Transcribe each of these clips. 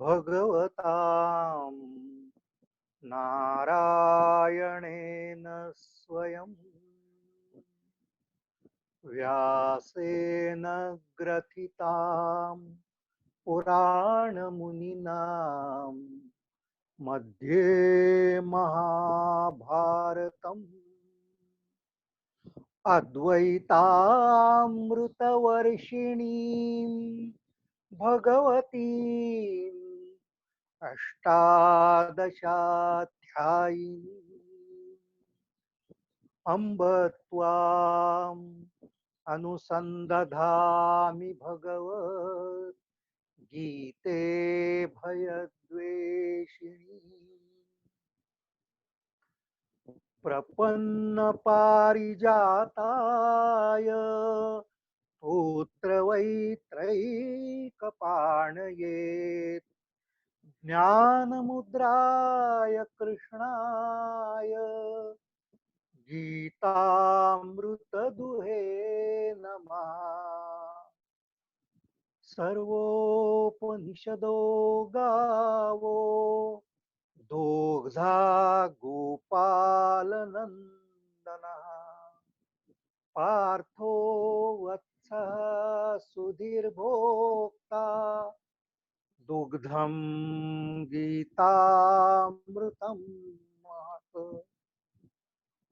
भगवतां नारायणेन स्वयं व्यासेन ग्रथितां पुराणमुनिना मध्ये महाभारतम् अद्वैतामृतवर्षिणीं भगवतीम् अष्टादशाध्यायिनी अम्ब त्वाम् अनुसन्दधामि भगवत् गीते भयद्वेषिणी प्रपन्नपारिजाताय पुत्रवैत्रैकपाणये ज्ञानमुद्राय कृष्णाय गीतामृतदुहे नमः। सर्वोपनिषदो गावो दोग्धा गोपालनन्दनः पार्थो वत्सः सुधीर्भोक्ता दुग्धं गीतामृतं महत्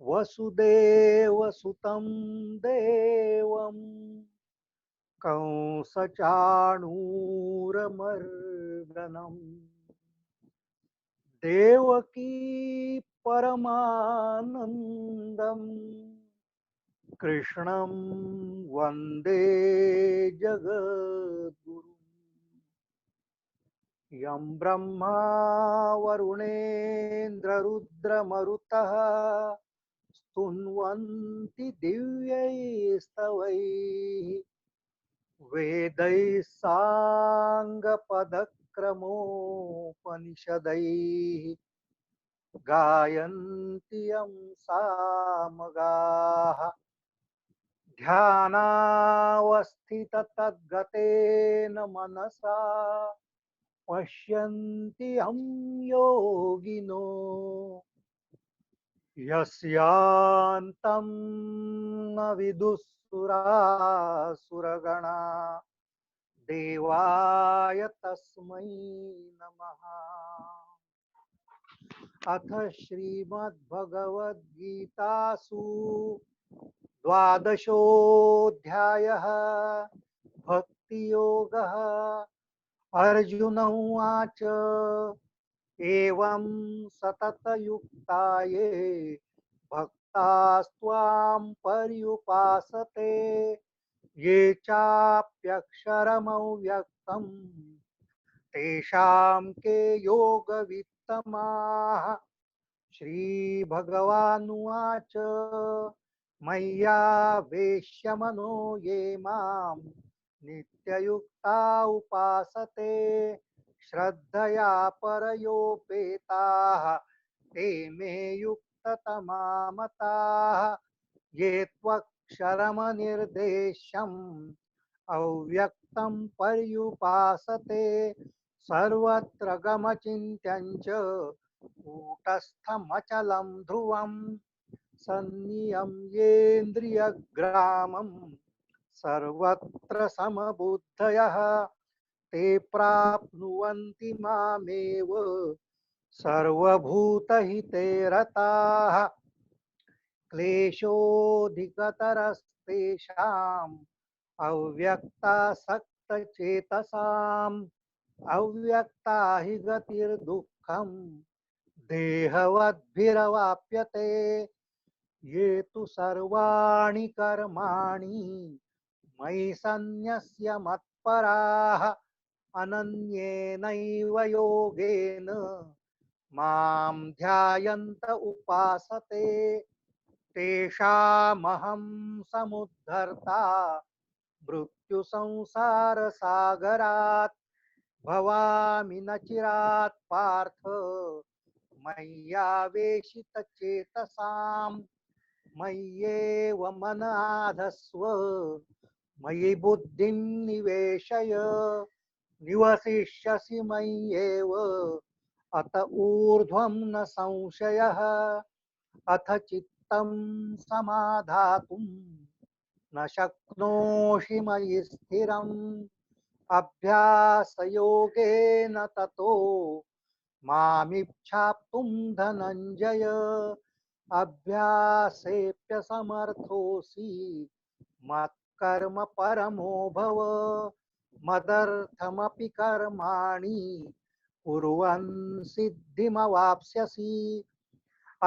वसुदेवसुतं देवं कंसचाणूरमर्दनम् देवकी परमानन्दम् कृष्णं वन्दे जगद्गुरुम् यं ब्रह्मा वरुणेन्द्ररुद्रमरुतः स्तुन्वन्ति दिव्यैस्तवैः वेदैः साङ्गपदक्रमोपनिषदैः गायन्ति यं सामगाः ध्यानावस्थिततद्गतेन मनसा पश्यन्ति यं योगिनो यस्यान्तं न विदुःसुरासुरगणा देवाय तस्मै नमः। अथ श्रीमद्भगवद्गीतासु द्वादशोऽध्यायः भक्तियोगः। अर्जुन उवाच एवं सततयुक्ता ये भक्तास्त्वां पर्युपासते ये चाप्यक्षरमव्यक्तं तेषां के योगवित्तमाः। श्रीभगवानुवाच मय्यावेश्य मनो ये मां नित्ययुक्ता उपासते श्रद्धया परयोपेताः ते मे युक्ततमा मताः। ये त्वक्षरमनिर्देश्यम् अव्यक्तं पर्युपासते सर्वत्र गमचिन्त्यं च कूटस्थमचलं ध्रुवम् सन्नियम्येन्द्रियग्रामं सर्वत्र समबुद्धयः ते प्राप्नुवन्ति मामेव सर्वभूतहिते रताः। क्लेशोऽधिकतरस्तेषाम् अव्यक्तासक्तचेतसाम् अव्यक्ता हि गतिर्दुःखम् देहवद्भिरवाप्यते। ये तु सर्वाणि कर्माणि मयि सन्न्यस्य मत्पराः अनन्येनैव योगेन मां ध्यायन्त उपासते तेषामहं समुद्धर्ता मृत्युसंसारसागरात् भवामि न चिरात् पार्थ मय्यावेशितचेतसाम् मय्येव मन आधस्व मयि बुद्धिं निवेशय निवसिष्यसि मय्येव अत ऊर्ध्वं न संशयः अथ चित्तं समाधातुं न शक्नोषि मयि स्थिरम् अभ्यासयोगेन ततो मामिच्छाप्तुं धनञ्जय अभ्यासेऽप्यसमर्थोऽसि मत्कर्म परमो भव मदर्थमपि कर्माणि कुर्वन् सिद्धिमवाप्स्यसि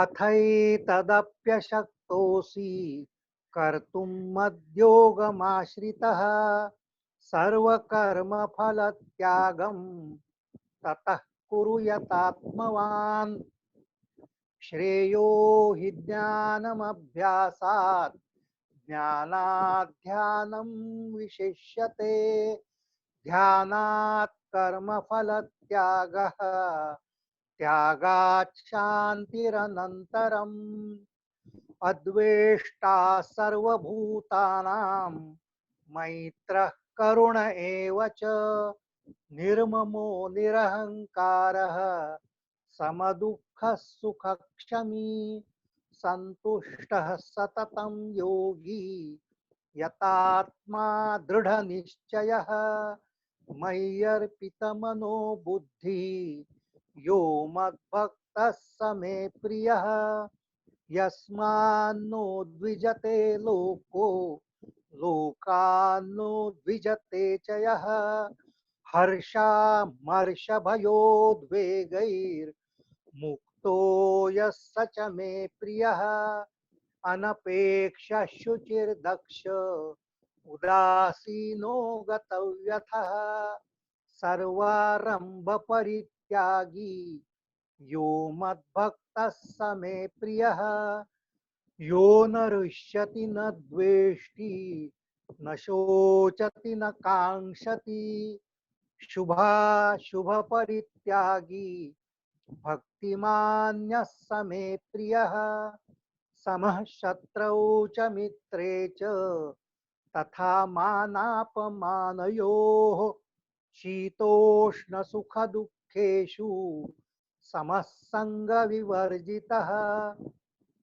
अथैतदप्यशक्तोऽसि कर्तुं मद्योगमाश्रितः सर्वकर्मफलत्यागं ततः कुरु यतात्मवान् श्रेयो हि ज्ञानमभ्यासात् ज्ञानात् ध्यानं विशिष्यते ध्यानात् कर्मफलत्यागः त्यागात् शान्तिरनन्तरम् अद्वेष्टा सर्वभूतानां मैत्रः करुण एव च निर्ममो निरहङ्कारः समदुःखः सुखक्षमी सन्तुष्टः सततं योगी यतात्मा दृढनिश्चयः मय्यर्पितमनो बुद्धिः यो मद्भक्तः स मे प्रियः यस्मान्नो द्विजते लोको लोकान्नो द्विजते च यः हर्षामर्षभयोद्वेगैर्मुक्तो यः स च मे प्रियः अनपेक्षः शुचिर्दक्ष उदासीनो गतव्यथः सर्वारंभ परित्यागी यो मद्भक्तः स मे प्रियः यो न हृष्यति न द्वेष्टि न शोचति न कांक्षति शुभाशुभ परित्यागी भक्तिमान्यः स मे प्रियः समः शत्रौ च मित्रे च तथा मानापमानयोः शीतोष्ण सुख दुःखेषु समः संग विवर्जितः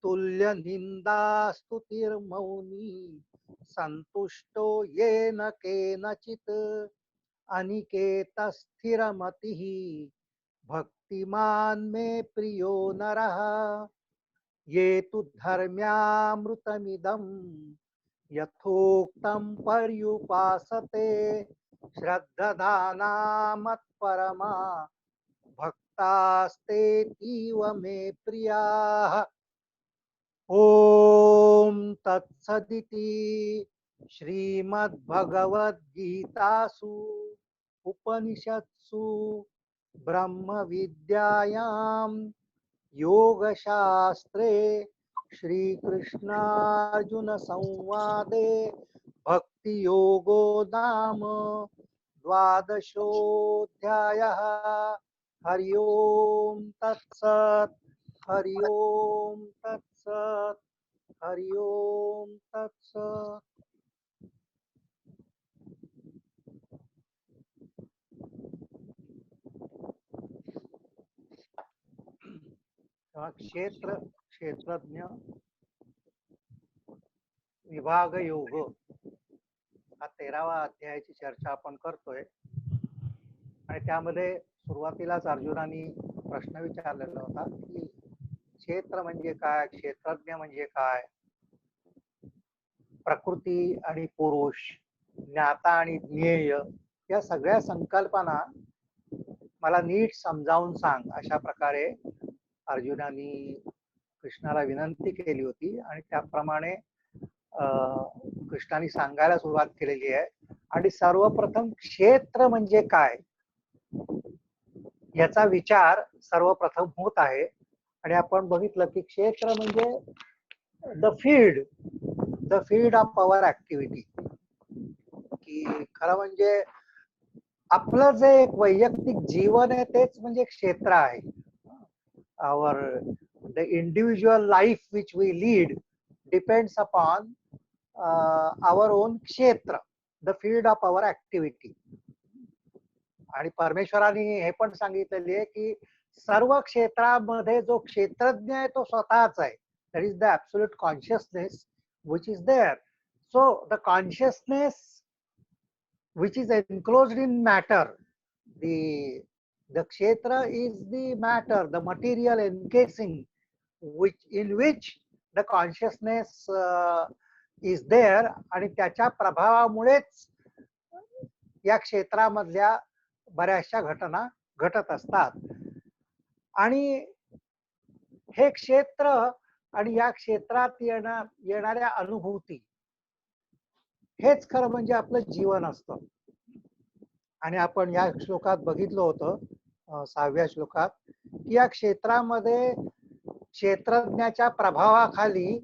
तुल्य निंदा स्तुतिर्मौनी संतुष्टो येन केनचित् अनिकेत स्थिरमतिः भक्तिमान् मे प्रियो नरः ये तु धर्म्यामृतमिदं यथोक्तं पर्युपासते श्रद्धधाना मत्परमा भक्तास्तेतीव मे प्रियाः ओम तत्सदिति श्रीमद्भगवद्गीतासु उपनिषत्सु ब्रह्म विद्यायां योगशास्त्रे श्रीकृष्णार्जुन संवादे भक्ति योगो नाम द्वादशोऽध्यायः हरि ओम तत्सत् हरि ओम तत्सत् हरि ओम तत्सत् क्षेत्र क्षेत्रज्ञ विभाग योग हा 13वा अध्यायाची चर्चा आपण करतोय आणि त्यामध्ये सुरुवातीलाच अर्जुनाने प्रश्न विचारलेला होता की क्षेत्र म्हणजे काय क्षेत्रज्ञ म्हणजे काय प्रकृती आणि पुरुष ज्ञाता आणि ज्ञेय या सगळ्या संकल्पना मला नीट समजावून सांग अशा प्रकारे अर्जुनाने कृष्णाला विनंती केली होती आणि त्याप्रमाणे कृष्णाने सांगायला सुरुवात केलेली आहे आणि सर्वप्रथम क्षेत्र म्हणजे काय याचा विचार सर्वप्रथम होत आहे आणि आपण बघितलं की क्षेत्र म्हणजे the field of power activity की खरं म्हणजे आपलं जे एक वैयक्तिक जीवन आहे तेच म्हणजे क्षेत्र आहे our the individual life which we lead depends upon our own kshetra, the field of our activity. आणि परमेश्वराने हे पण सांगितलेले आहे की सर्व क्षेत्रामध्ये जो क्षेत्रज्ञ आहे तो स्वतःच आहे. That is the absolute consciousness which is there. So the consciousness which is enclosed in matter, the kshetra is the matter, the material encasing in which the consciousness is there, आणि त्याच्या प्रभावामुळेच या क्षेत्रामधल्या बऱ्याचशा घटना घटत असतात. आणि हे क्षेत्र आणि या क्षेत्रात येणाऱ्या अनुभूती हेच खरं म्हणजे आपलं जीवन असतं. आणि आपण या श्लोकात बघितलं होतं 6व्या श्लोकात की या क्षेत्रामध्ये क्षेत्रज्ञाच्या प्रभावाखाली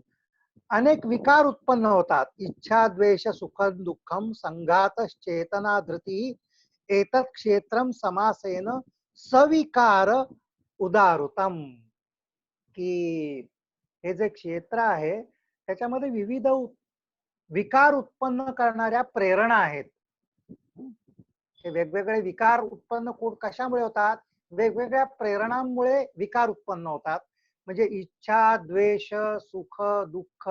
अनेक विकार उत्पन्न होतात. इच्छा, द्वेष, सुखम, दुःखम, संघात, चेतना, धृती, एतत् क्षेत्रम समासेन सविकार उदारुतम. की हे जे क्षेत्र आहे त्याच्यामध्ये विविध विकार उत्पन्न करणाऱ्या प्रेरणा आहेत. हे वेगवेगळे विकार उत्पन्न कशामुळे होतात? वेगवेगळ्या प्रेरणांमुळे विकार उत्पन्न होतात. म्हणजे इच्छा, द्वेष, सुख, दुःख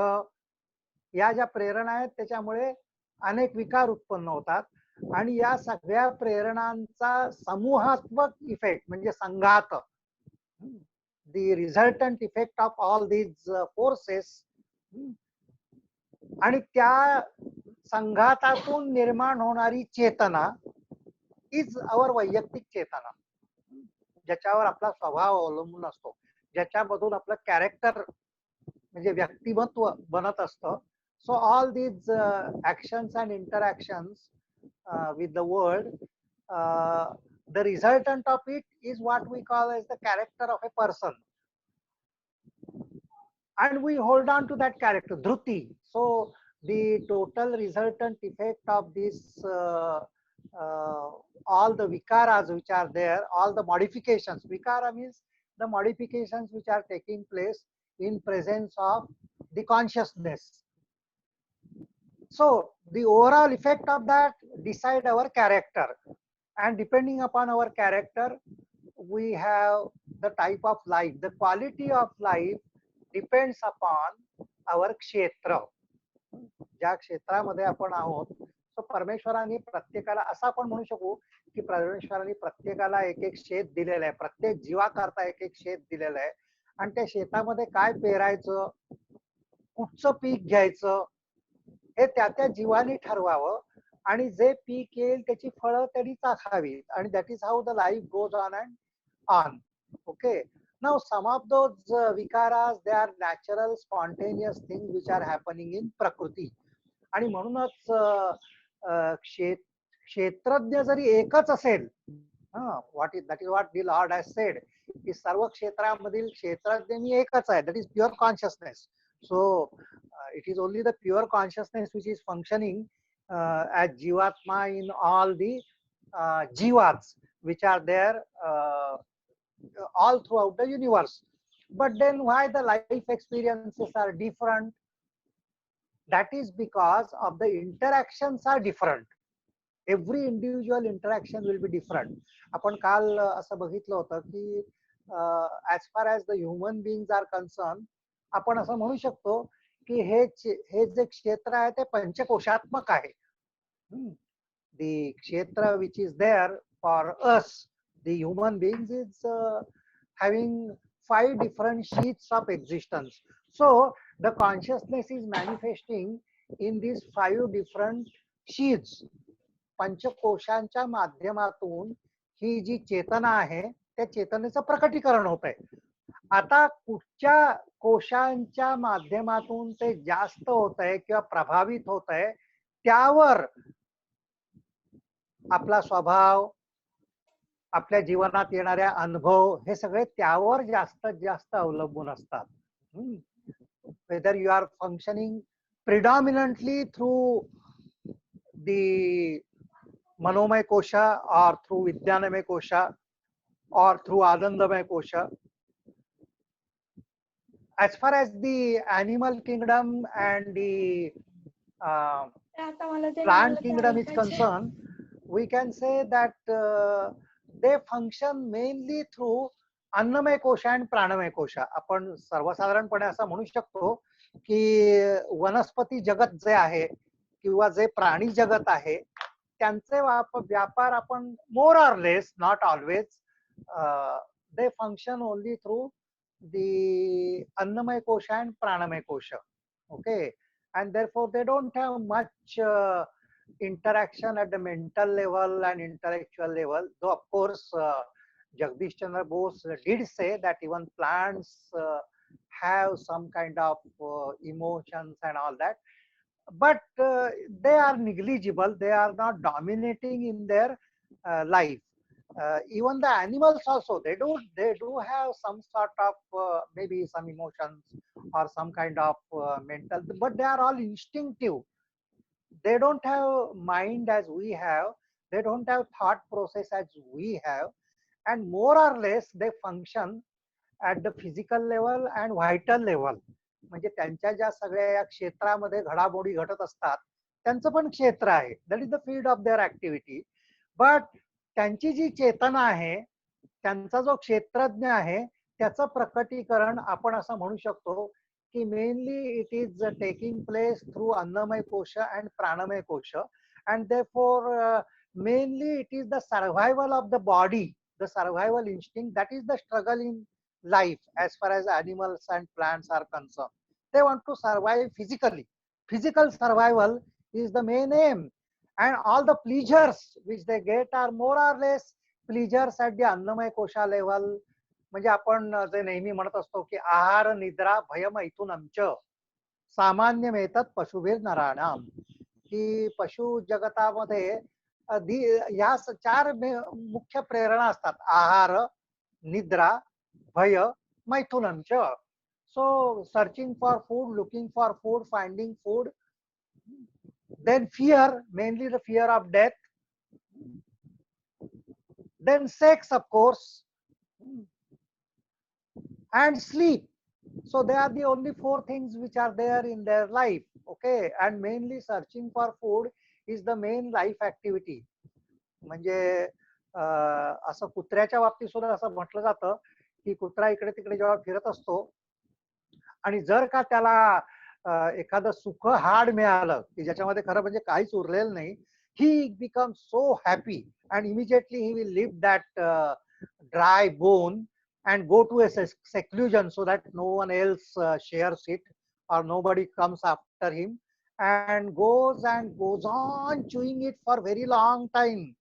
या ज्या प्रेरणा आहेत त्याच्यामुळे अनेक विकार उत्पन्न होतात. आणि या सगळ्या प्रेरणांचा समूहात्मक इफेक्ट म्हणजे संघात, the resultant effect of all these forces, आणि त्या संघातातून निर्माण होणारी चेतना इज अवर वैयक्तिक चेतना, ज्याच्यावर आपला स्वभाव अवलंबून असतो, ज्याच्यामधून आपलं कॅरेक्टर म्हणजे व्यक्तिमत्व बनत असतं. So all these actions and interactions with the world, the resultant of it is what we call as the character of a person, and we hold on to that character, dhruti. So the total resultant effect of this all the vikaras which are there, all the modifications, vikara means the modifications which are taking place in presence of the consciousness. So the overall effect of that decide our character, and depending upon our character we have the type of life. The quality of life depends upon our kshetra, ज्या क्षेत्रामध्ये आपण आहोत. तो परमेश्वराने प्रत्येकाला असं आपण म्हणू शकू की परमेश्वराने प्रत्येकाला एक एक शेत दिलेलं आहे, प्रत्येक जीवाकरता एक एक शेत दिलेलं आहे, आणि त्या शेतामध्ये काय पेरायचं, कुठचं पीक घ्यायचं हे त्या त्या जीवाने ठरवावं, आणि जे पीक येईल त्याची फळं त्यांनी चाखावीत, आणि that is how the life goes on and on. Okay. Now some of those vikaras, they are natural spontaneous things which are happening in prakriti. आणि म्हणूनच क्षेत्रज्ञ जरी एकच असेल, that is what the Lord has said, की सर्व क्षेत्रामधील क्षेत्रज्ञ मी एकच आहे, that is pure consciousness. So it is only the pure consciousness which is functioning as jivatma in all the jivas which are there all throughout the universe. But then why the life experiences are different? That is because of the interactions are different. Every individual interaction will be different. आपण काल असं बघितलं होतं की as far as the human beings are concerned, आपण असं म्हणू शकतो की हे जे क्षेत्र आहे ते पंचकोशात्मक आहे. The kshetra which is there for us, the human beings, is having 5 different sheets of existence. So the consciousness is manifesting in these 5 different sheets. पंचकोशांच्या माध्यमातून ही जी चेतना आहे त्या चेतनेचं प्रकटीकरण होत आहे. आता कुठच्या कोशांच्या माध्यमातून ते जास्त होत आहे किंवा प्रभावित होत आहे त्यावर आपला स्वभाव, आपल्या जीवनात येणाऱ्या अनुभव हे सगळे त्यावर जास्त अवलंबून असतात. Whether you are functioning predominantly through the Manomay Kosha or through Vijnanamay Kosha or through Adandamay Kosha. As far as the animal kingdom and the plant kingdom is concerned, we can say that they function mainly through अन्नमय कोश आणि प्राणमय कोश. आपण सर्वसाधारणपणे असं म्हणू शकतो की वनस्पती जगत जे आहे किंवा जे प्राणी जगत आहे त्यांचे व्यापार आपण more or less, not always, they function only through the annamay kosha and pranamay kosha. Okay, and therefore they don't have much interaction at the mental level and intellectual level. Though of course Jagdish Chandra Bose did say that even plants have some kind of emotions and all that, but they are negligible. They are not dominating in their life. Even the animals also, they do have some sort of maybe some emotions or some kind of mental, but they are all instinctive. They don't have mind as we have. They don't have thought process as we have, and more or less they function at the physical level and vital level. म्हणजे त्यांच्या ज्या सगळ्या या क्षेत्रामध्ये घडामोडी घडत असतात त्यांचं पण क्षेत्र आहे, that is the field of their activity. But त्यांची जी चेतना आहे, त्यांचा जो क्षेत्रज्ञ आहे, त्याचं प्रकटीकरण आपण असं म्हणू शकतो की mainly it is taking place through annamaya kosha and pranamaya kosha, and therefore mainly it is the survival of the body, the survival instinct, that is the struggle in life as far as animals and plants are concerned. They want to survive physically. Physical survival is the main aim, and all the pleasures which they get are more or less pleasures at the annamay kosha level. म्हणजे आपण जे नेहमी म्हणत असतो की आहार निद्रा भय मैथुनम च सामान्य मिळतात पशुभीर नराणाम, की पशु जगतामध्ये या चार मुख्य प्रेरणा असतात: आहार, निद्रा, भय, मैथुनम च. So searching for food, looking for food, finding food, then fear, mainly the fear of death, then sex of course, and sleep. So they are the only four things which are there in their life. Okay, and mainly searching for food is the main life activity. म्हणजे असं कुत्र्याच्या बाबतीत सुद्धा असं म्हटलं जातं की कुत्रा इकडे तिकडे जेव्हा फिरत असतो आणि जर का त्याला एखादं सुख हाड मिळालं की ज्याच्यामध्ये खरं म्हणजे काहीच उरलेलं नाही, he become so happy and immediately he will leave that dry bone and go to a seclusion so that no one else shares it or nobody comes after him, and goes on chewing it for very long time.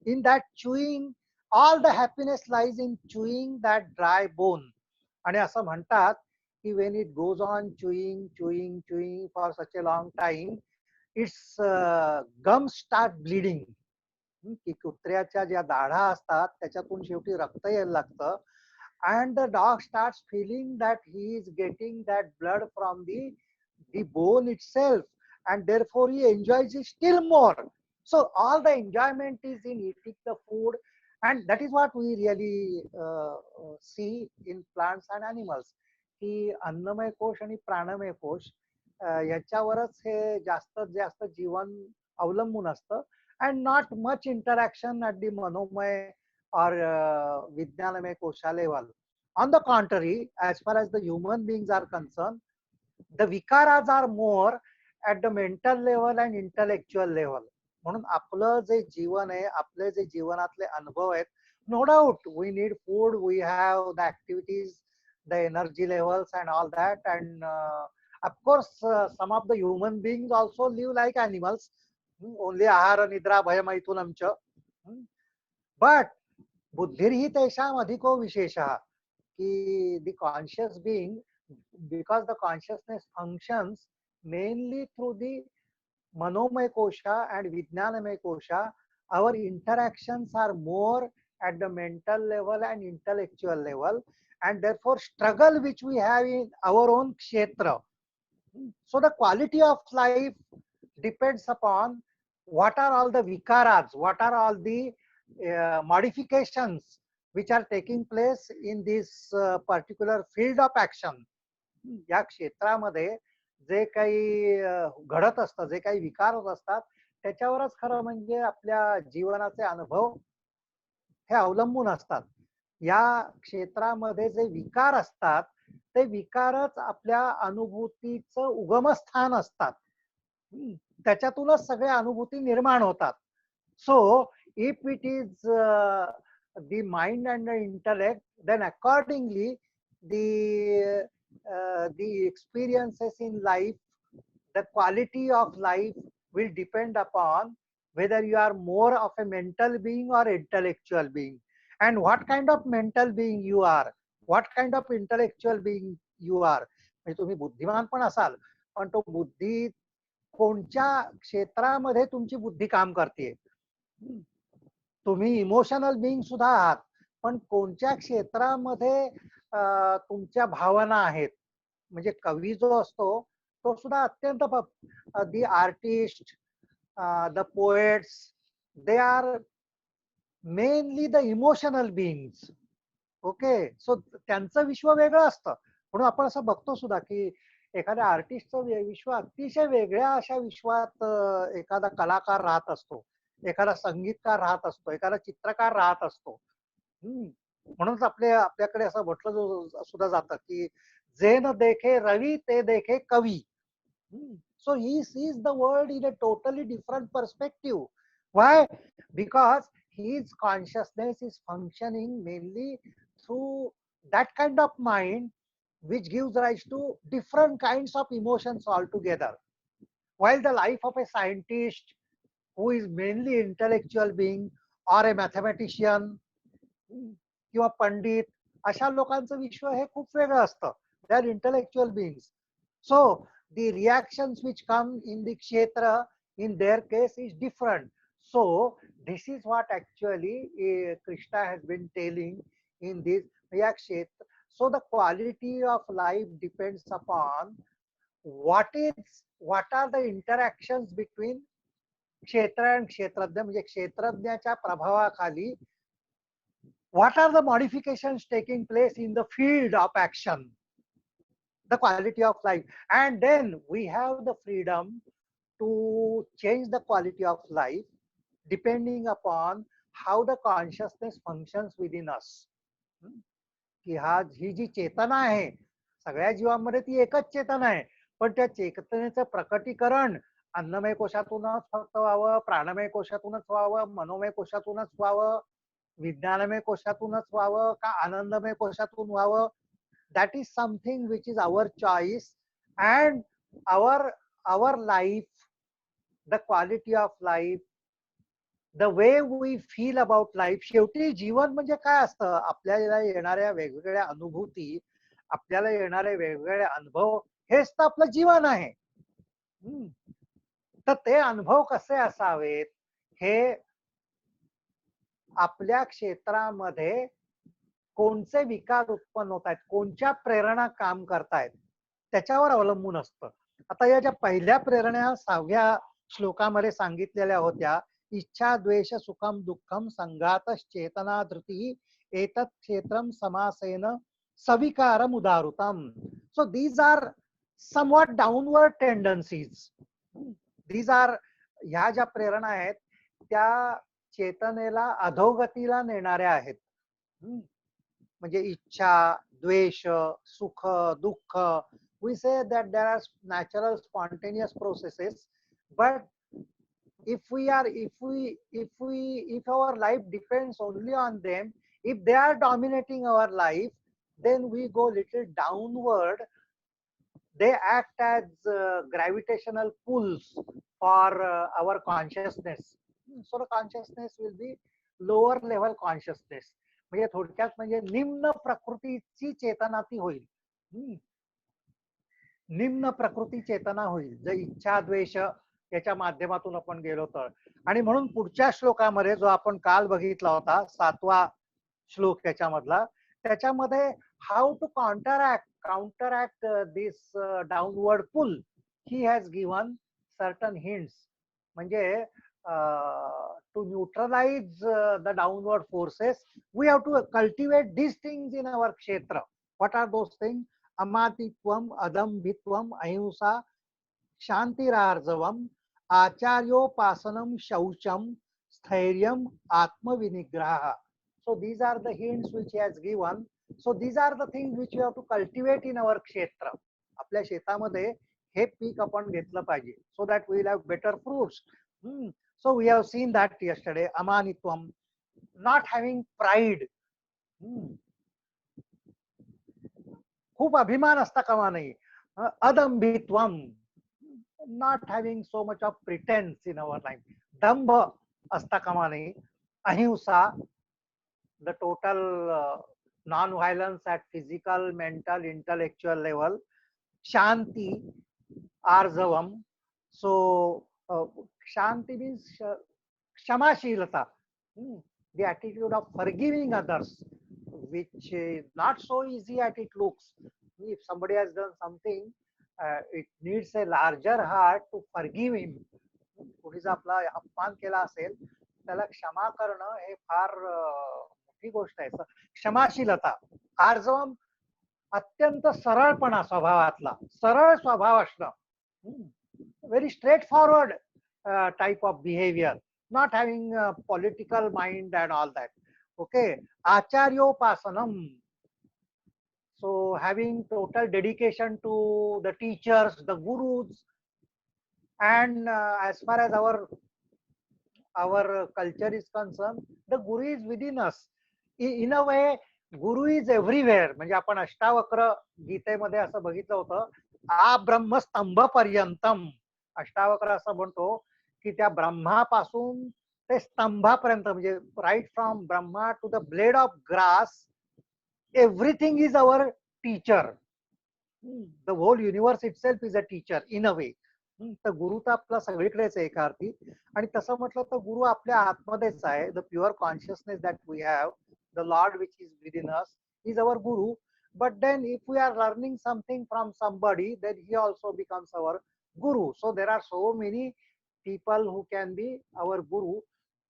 In that chewing, all the happiness lies in chewing that dry bone. आणि असं म्हणतात की when it goes on chewing for such a long time, its gums start bleeding. की कुत्र्याच्या ज्या दाढा असतात त्याच्यातून शेवटी रक्त यायला लागतं, and the dog starts feeling that he is getting that blood from the bone itself, and therefore he enjoys it still more. So all the enjoyment is in eating the food, and that is what we really see in plants and animals, की अन्नमय कोश आणि प्राणमय कोश याच्यावरच हे जास्तीत जास्त जीवन अवलंबून असतं, and not much interaction at the manomay or Vijnanamay kosha level. On the contrary, as far as the human beings are concerned, the vikaras are more at the mental level and intellectual level. म्हणून आपलं जे जीवन आहे, आपले जे जीवनातले अनुभव आहेत, no doubt we need food, we have the activities, the energy levels and all that, and of course some of the human beings also live like animals, only ahara nidra bhaya maithunam cha. But बुद्धिर्हि तेषाम अधिको विशेषः, कि the conscious being, because the consciousness functions mainly through the manomay kosha and vijnanamay kosha, our interactions are more at the mental level and intellectual level, and therefore struggle which we have in our own kshetra. So the quality of life depends upon what are all the vikaras, what are all the modifications which are taking place in this particular field of action. या क्षेत्रामध्ये जे काही घडत असतं, जे काही विकार होत असतात त्याच्यावरच खरं म्हणजे आपल्या जीवनाचे अनुभव हे अवलंबून असतात. या क्षेत्रामध्ये जे विकार असतात ते विकारच आपल्या अनुभूतीचं उगमस्थान असतात. हम्म. त्याच्यातूनच सगळ्या अनुभूती निर्माण होतात. So if it is the mind and the intellect, then accordingly the experiences in life, the quality of life will depend upon whether you are more of a mental being or intellectual being, and what kind of mental being you are, what kind of intellectual being you are. म्हणजे तुम्ही बुद्धिमान पण असाल, पण तो बुद्धी कोणत्या क्षेत्रामध्ये तुमची बुद्धी काम करते. तुम्ही इमोशनल बिंग सुद्धा आहात, पण कोणत्या क्षेत्रामध्ये तुमच्या भावना आहेत. म्हणजे कवी जो असतो तो सुद्धा अत्यंत the artist, the poets, they are mainly the emotional बिंग्स. Okay, so त्यांचं विश्व वेगळं असतं. म्हणून आपण असं बघतो सुद्धा की एखाद्या आर्टिस्टचं विश्व अतिशय वेगळ्या अशा विश्वात एखादा कलाकार राहत असतो, एखादा संगीतकार राहत असतो, एखादा चित्रकार राहत असतो. म्हणूनच आपल्याकडे असं म्हटलं सुद्धा जातं की जे न देखे रवी ते देखे कवी. So he sees the world in a totally different perspective. Why? Because his consciousness is functioning mainly through that kind of mind which gives rise to different kinds of emotions altogether. While the life of a scientist who is mainly intellectual being or a mathematician किंवा पंडित, अशा लोकांचं विश्व हे खूप वेगळं असतं. They are intellectual beings. So the reactions which come in the kshetra in their case is different. So this is what actually Krishna has been telling in this kshetra. So the quality of life depends upon what are the interactions between क्षेत्र and क्षेत्रज्ञ. म्हणजे क्षेत्रज्ञाच्या प्रभावाखाली what are the modifications taking place in the field of action, the quality of life. And then we have the freedom to change the quality of life depending upon how the consciousness functions within us. की ही जी चेतना आहे, सगळ्या जीवांमध्ये ती एकच चेतना आहे, पण त्या चेतनेचं प्रकटीकरण अन्नमय कोशातूनच फक्त व्हावं, प्राणमय कोशातूनच व्हावं, मनोमय कोशातूनच व्हावं, विज्ञानमय कोशातूनच व्हावं का आनंदमय कोशातून व्हावं, that is something which is our choice. And our life, the quality of life, the way we feel about life. शेवटी जीवन म्हणजे काय असतं? आपल्याला येणाऱ्या वेगवेगळ्या अनुभूती, आपल्याला येणारे वेगवेगळे अनुभव, हेच तर आपलं जीवन आहे. तर ते अनुभव कसे असावेत हे आपल्या क्षेत्रामध्ये कोणते विकार उत्पन्न होत आहेत, कोणत्या प्रेरणा काम करतायत, त्याच्यावर अवलंबून असतं. आता या ज्या पहिल्या प्रेरणा 6व्या श्लोकामध्ये सांगितलेल्या होत्या, इच्छा द्वेष सुखम दुःखम संघात चेतना धृती एतत् क्षेत्रम समासेन सविकारम उदाहृतम. So these are somewhat downward tendencies. These are, ह्या ज्या प्रेरणा आहेत त्या चेतनेला अधोगतीला नेणाऱ्या आहेत. म्हणजे इच्छा, द्वेष, सुख, दुःख. We say that there are natural spontaneous processes, but if our life depends only on them, if they are dominating our life, then we go little downward. They act as gravitational pulls for our consciousness. So the consciousness will be lower level consciousness. म्हणजे थोडक्यात म्हणजे निम्न प्रकृतीची चेतना ती होईल. निम्न प्रकृती चेतना होईल जर इच्छा द्वेष याच्या माध्यमातून आपण गेलो तर. आणि म्हणून पुढच्या श्लोकामध्ये जो आपण काल बघितला होता 7वा श्लोक त्याच्यामधला, त्याच्यामध्ये how to counteract this downward pull, he has given certain hints. म्हणजे to neutralize the downward forces, we have to cultivate these things in our kshetra. What are those things? Amatitvam, adambhitvam, ahimsa, shantirarjavam, Acharyopasanam Shaucham Stairyam Atmavinigraha. So these are the hints which he has given. So these are the things which we have to cultivate in our kshetra. आपल्या शेतामध्ये हे पीक आपण घेतलं पाहिजे, so that we will have better fruits. So we have seen that yesterday. Amanitvam, not having pride. खूप अभिमान असता कामा नये. अदंभित्वम, not having so much of pretense in our life. दंभ असता कामा नये. Ahimsa, the total non-violence at physical, mental, intellectual level. Shanti, arjavam. So Shanti means Kshama-shilata, the attitude of forgiving others, which is not so easy as it looks. If somebody has done something, it needs a larger heart to forgive him. कोणीचा आपला अपमान केला असेल त्याला क्षमा करणं हे फार मोठी गोष्ट आहे. क्षमाशीलता, आर्जवम, अत्यंत सरळपणा स्वभावातला, सरळ स्वभाव असणं, very straight forward type of behaviour, not having a political mind and all that. Okay, Acharyopasanam, so having total dedication to the teachers, the gurus, and as far as our culture is concerned, the guru is within us. In a way, guru is everywhere. म्हणजे आपण अष्टावक्र गीतेमध्ये असं बघितलं होतं, आ ब्रह्मस्तंभ पर्यंतम. अष्टावक्र असं म्हणतो की त्या ब्रह्मापासून ते स्तंभापर्यंत, म्हणजे right from Brahma to the blade of grass, everything is our teacher. The whole universe itself is a teacher in a way. तर गुरु तर आपला सगळीकडेच आहे एका अर्थी. आणि तसं म्हटलं तर गुरु आपल्या आतमध्येच आहे. The pure consciousness that we have, the lord which is within us is our guru. But then if we are learning something from somebody, then he also becomes our guru. So there are so many people who can be our guru,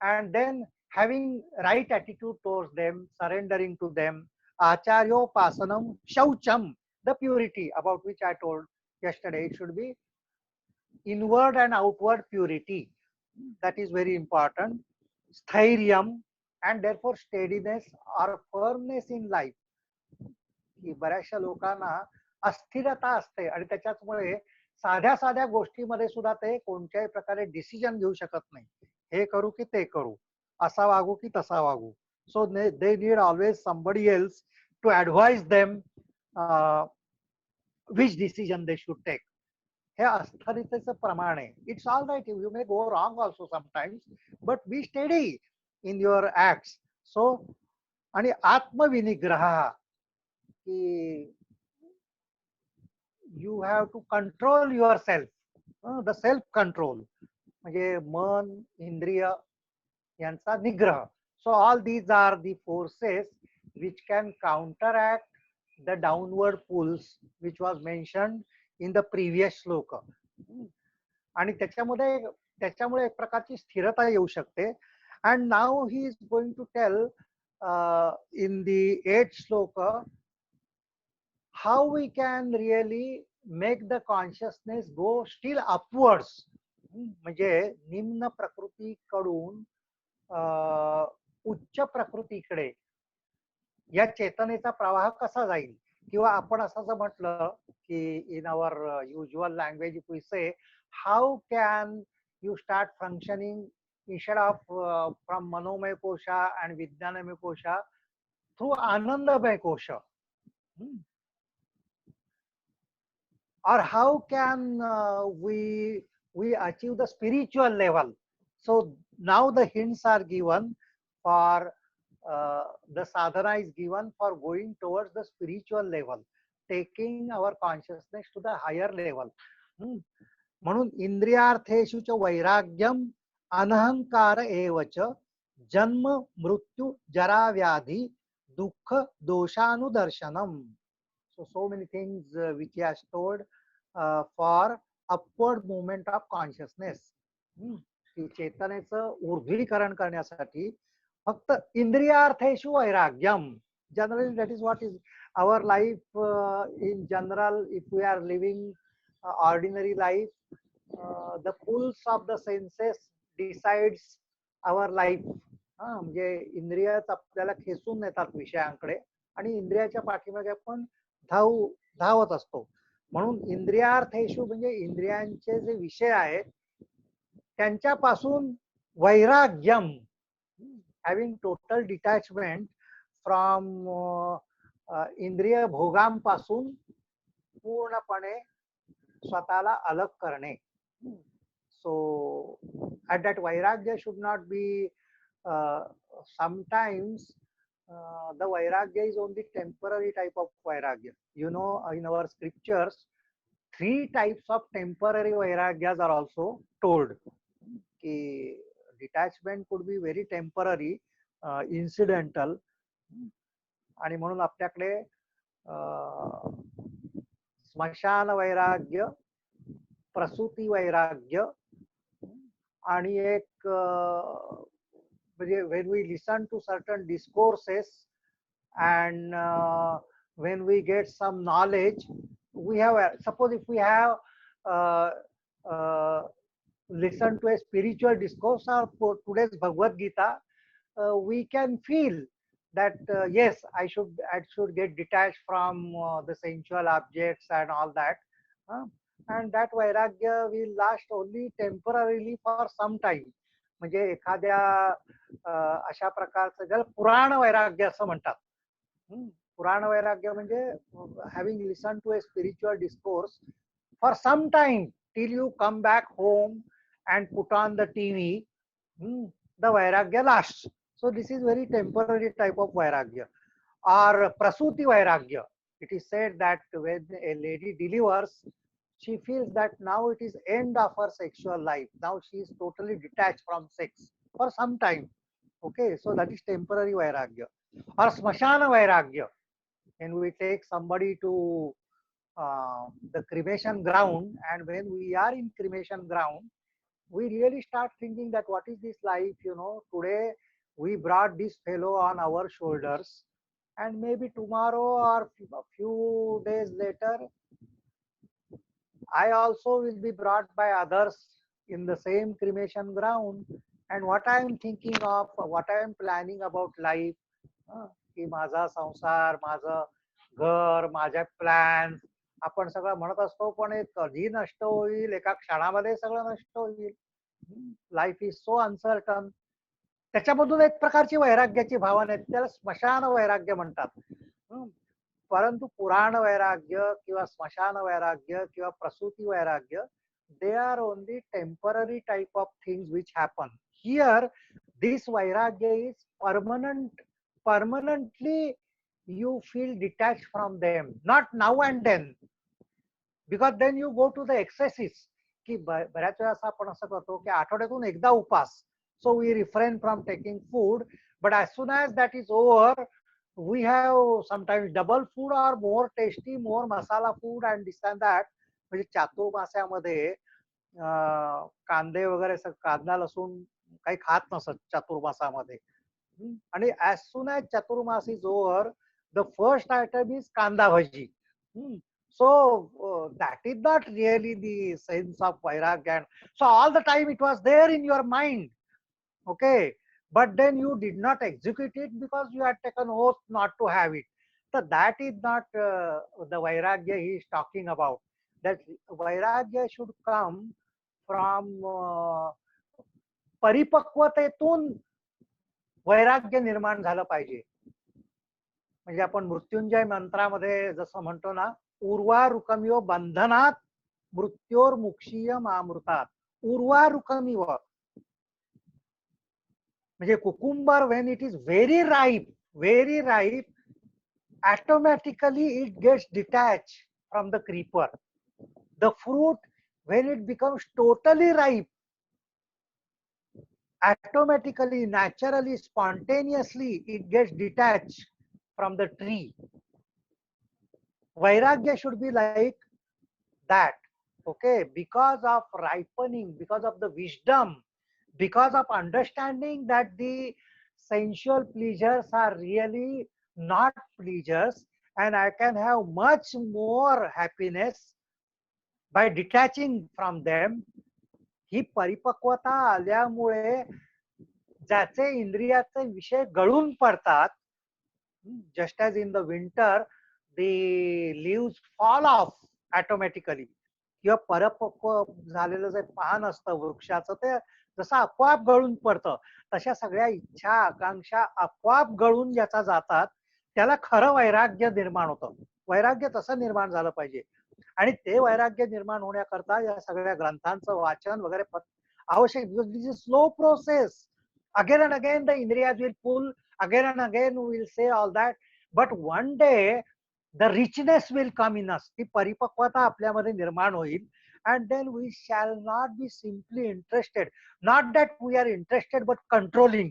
and then having right attitude towards them, surrendering to them. Acharyopasanam Shaucham, the purity about which I told yesterday. It should be inward and outward purity. That is very important. Stairyam, and therefore steadiness or firmness in life. की बऱ्याचशा लोकांना अस्थिरता असते आणि त्याच्यामुळे साध्या साध्या गोष्टीमध्ये सुद्धा ते कोणत्याही प्रकारे डिसिजन घेऊ शकत नाही. हे करू की ते करू, असा वागू की तसा वागू. So they need always somebody else to advise them which decision they should take. हे अस्थिरतेचं प्रमाण आहे. It's all right, you may go wrong also sometimes, but be steady in your acts. So आणि आत्मविनिग्रह, you have to control yourself, the self control, म्हणजे मन, इंद्रिय यांचा निग्रह. So all these are the forces which can counteract the downward pulls which was mentioned in the previous shloka. आणि त्याच्यामुळे एक प्रकारची स्थिरता येऊ शकते. And now he is going to tell in the 8th shloka how we can really make the consciousness go still upwards. म्हणजे निम्न प्रकृतीकडून उच्च प्रकृतीकडे या चेतनेचा प्रवाह कसा जाईल. किंवा आपण असं म्हटलं की in our usual language if we say, how can you start functioning instead of from manomay kosha and vijnanamay kosha through anandamay kosha. Or how can we achieve the spiritual level. So now the hints are given for the sadhana is given for going towards the spiritual level, taking our consciousness to the higher level. म्हणून इंद्रियार्थेषु च वैराग्यम अनहंकार एवच जन्म मृत्यु जरा व्याधि दुःख दोषानुदर्शनम. So many things which he has told for upward movement of consciousness. चेतनेचं ऊर्ध्वीकरण करण्यासाठी फक्त इंद्रियार्थेषु वैराग्यम. Generally that is what is our life in general. If we are living ordinary life, the pulse of the senses decides our life. म्हणजे इंद्रियच आपल्याला खेचून नेतात विषयांकडे आणि इंद्रियाच्या पाठीमागे आपण धावत असतो. म्हणून इंद्रियार्थेषु म्हणजे इंद्रियांचे जे विषय आहेत त्यांच्यापासून वैराग्यम, हॅव्हिंग टोटल डिटॅचमेंट फ्रॉम इंद्रिय भोगांपासून पूर्णपणे स्वतःला अलग करणे. So at that vairagya should not be sometimes the vairagya is only temporary type of vairagya. You know, in our scriptures, 3 types of temporary vairagyas are also told. Ki detachment could be very temporary, incidental, आणि म्हणून आपल्याकडे स्मशान वैराग्य, प्रसूती वैराग्य, आणि एक म्हणजे when we listen to certain discourses and when we get some knowledge, we have, suppose if we have listened to a spiritual discourse or for today's Bhagavad Gita, we can feel that yes, I should get detached from the sensual objects and all that, and that vairagya will last only temporarily for some time. म्हणजे एखाद्या अशा प्रकारचं ज्याला पुराण वैराग्य असं म्हणतात. पुराण वैराग्य म्हणजे having listen to a spiritual discourse for some time till you come back home and put on the TV, the vairagya last. So this is very temporary type of vairagya. Or prasuti vairagya. It is said that when a lady delivers, she feels that now it is end of her sexual life. Now she is totally detached from sex for some time. Okay, so that is temporary vairagya. Or smashana vairagya. When we take somebody to the cremation ground, and when we are in cremation ground, we really start thinking that what is this life, today we brought this fellow on our shoulders, and maybe tomorrow or a few days later, I also will be brought by others in the same cremation ground. And what I am thinking of, what I am planning about life, की माझा संसार, माझं घर, माझे plan, आपण सगळं म्हणत असतो, पण कधी नष्ट होईल, एका क्षणामध्ये सगळं नष्ट होईल. Life is so uncertain. त्याच्यामधून एक प्रकारची वैराग्याची भावना आहे, त्याला स्मशान वैराग्य म्हणतात. परंतु पुराण वैराग्य किंवा स्मशान वैराग्य किंवा प्रसूती वैराग्य, they are only temporary type of things which happen. Here this vairagya is permanent. Permanently you feel detached from them, not now and then, because then you go to the excesses. की बऱ्याच वेळा आपण असं करतो की आठवड्यातून एकदा उपास, so we refrain from taking food, but as soon as that is over, we have sometimes double food or more tasty, more masala food and this and that. म्हणजे चातुर्मास्यामध्ये कांदे वगैरे कांदा लसूण काही खात नसत चातुर्मासामध्ये. आणि as soon as Chaturmas is over, the first item is कांदा भजी. So that is not really the sense of vairagya. So all the time it was there in your mind, okay, but then you did not execute it because you had taken oath not to have it. So that is not the vairagya he is talking about. That vairagya should come from परिपक्वतेतून वैराग्य निर्माण झालं पाहिजे. म्हणजे आपण मृत्युंजय मंत्रामध्ये जसं म्हणतो ना, उर्वारुकमिव बंधनात मृत्योर्मुक्षीयमामृतात. उर्वारुकमिव म्हणजे cucumber, when it is very ripe, automatically it gets detached from the creeper. The fruit, when it becomes totally ripe, automatically, naturally, spontaneously, it gets detached from the tree. Vairagya should be like that, okay, because of ripening, because of the wisdom, because of understanding that the sensual pleasures are really not pleasures, and I can have much more happiness by detaching from them, ही परिपक्वता आल्यामुळे ज्याचे इंद्रियाचे विषय गळून पडतात, just as in the winter the leaves fall off automatically, किंवा परिपक्व झालेलं जे पान असतं वृक्षाचं ते जसं आपोआप गळून पडतं, तशा सगळ्या इच्छा आकांक्षा आपोआप गळून ज्याचा जातात त्याला खरं वैराग्य निर्माण होतं. वैराग्य तसं निर्माण झालं पाहिजे. आणि ते वैराग्य निर्माण होण्याकरता या सगळ्या ग्रंथांचं वाचन वगैरे आवश्यक. This is slow process. Again and again the इंद्रियाज will pull, again and again we will say all that, but one day the richness will come in us. ती परिपक्वता आपल्यामध्ये निर्माण होईल. And then we shall not be simply interested. Not that we are interested, but controlling.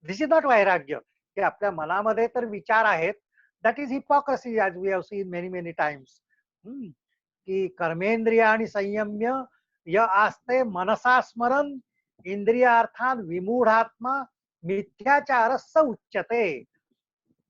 This is not vairagya. की आपल्या मनामध्ये तर विचार आहेत. That is hypocrisy, as we have seen many many times. की कर्मेंद्रिय आणि संयम्य य आस्ते मनसा स्मरण इंद्रियार्थान विमूढात्मा मिथ्याचारस उच्यते.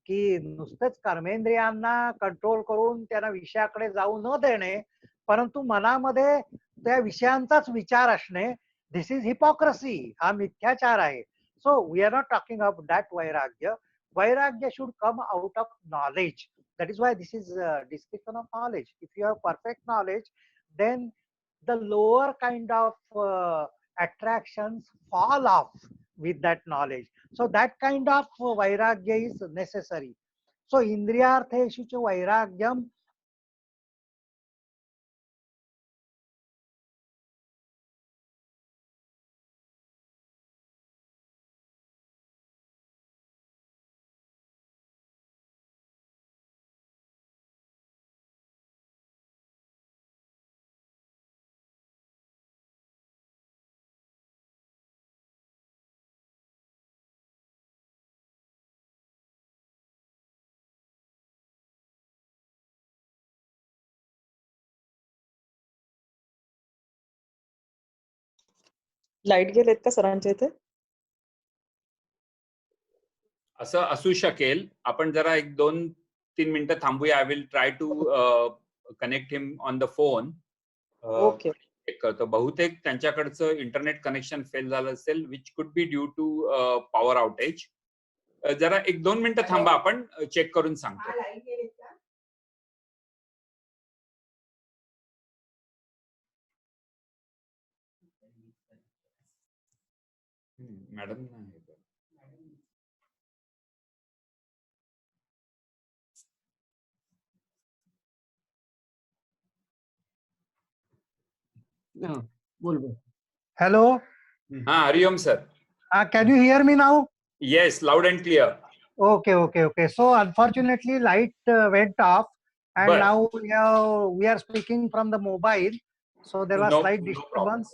की नुसतेच कर्मेंद्रियांना कंट्रोल करून त्यांना विषयाकडे जाऊ न देणे, परंतु मनामध्ये त्या विषयांचाच विचार असणे, दिस इज हिपोक्रेसी. हा मिथ्याचार आहे. So we are not talking about that vairagya. Vairagya should come out of knowledge. That is why this is a discussion of knowledge. If you have perfect knowledge, then the lower kind of attractions fall off with that knowledge. So that kind of vairagya is necessary. So indriyartheshu cha vairagyam. Light गेलेत का सरांच्या इथे? असं असू शकेल. आपण जरा 1-2-3 मिनिटं थांबूया. I will try to connect him on the phone. Okay. Check करतो. बहुतेक त्यांच्याकडचं इंटरनेट कनेक्शन फेल झालं असेल, which could be due to power outage. जरा 1-2 मिनिटं थांबा, आपण चेक करून सांगतो. मॅडम बोल. हॅलो. हा, हरिओम sir. Can you hear me now? Yes, loud and clear. Okay. So unfortunately light went off, and But now we are speaking from the mobile, so there was slight no disturbance.